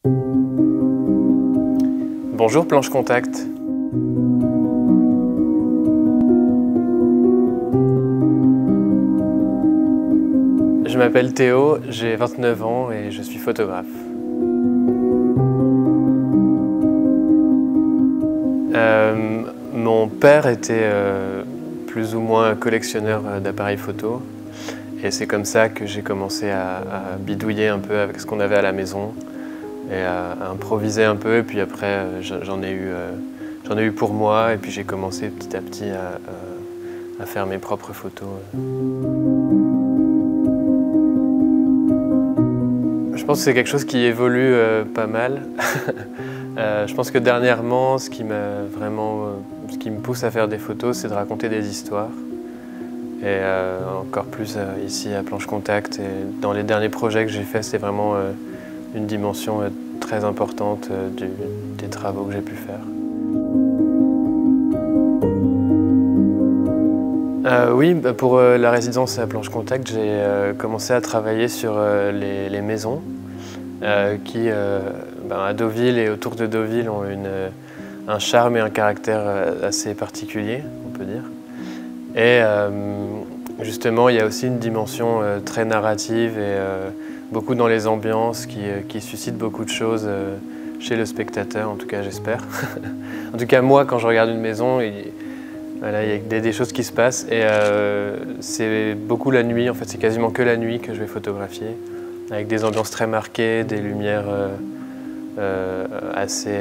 Bonjour Planche Contact. Je m'appelle Théo, j'ai 29 ans et je suis photographe. Mon père était plus ou moins collectionneur d'appareils photo et c'est comme ça que j'ai commencé à bidouiller un peu avec ce qu'on avait à la maison et à improviser un peu, et puis après j'en ai eu pour moi, et puis j'ai commencé petit à petit à faire mes propres photos. Je pense que c'est quelque chose qui évolue pas mal. Je pense que dernièrement, ce qui me pousse à faire des photos, c'est de raconter des histoires. Et encore plus ici à Planche Contact, et dans les derniers projets que j'ai faits, c'est vraiment une dimension très importante des travaux que j'ai pu faire. Oui, pour la résidence à Planche Contact, j'ai commencé à travailler sur les maisons qui, à Deauville et autour de Deauville, ont un charme et un caractère assez particulier, on peut dire. Et justement, il y a aussi une dimension très narrative et beaucoup dans les ambiances qui suscite beaucoup de choses chez le spectateur, en tout cas j'espère. En tout cas moi, quand je regarde une maison, voilà, il y a des choses qui se passent, et c'est beaucoup la nuit, en fait c'est quasiment que la nuit que je vais photographier, avec des ambiances très marquées, des lumières assez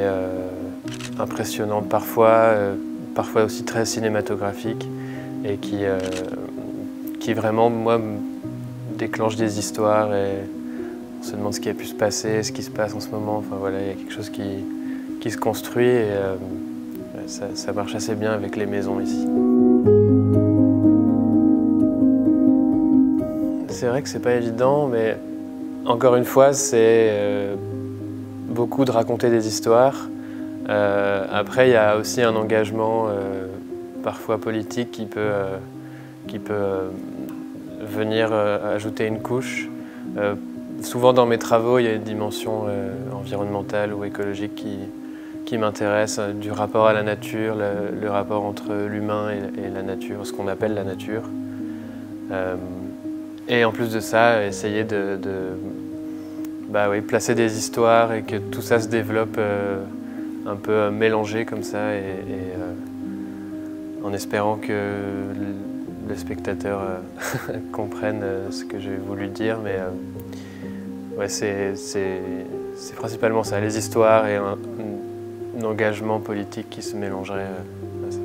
impressionnantes parfois, parfois aussi très cinématographiques, et qui vraiment, moi, déclenchent des histoires, et on se demande ce qui a pu se passer, ce qui se passe en ce moment. Enfin voilà, il y a quelque chose qui se construit, et ça marche assez bien avec les maisons ici. C'est vrai que c'est pas évident, mais encore une fois, c'est beaucoup de raconter des histoires. Après, il y a aussi un engagement parfois politique qui peut venir ajouter une couche. Souvent dans mes travaux, il y a une dimension environnementale ou écologique qui m'intéresse, du rapport à la nature, le rapport entre l'humain et la nature, ce qu'on appelle la nature. Et en plus de ça, essayer de placer des histoires et que tout ça se développe un peu mélangé comme ça, et en espérant que le spectateur comprenne ce que j'ai voulu dire. Mais ouais, c'est principalement ça, les histoires et un engagement politique qui se mélangerait à ça.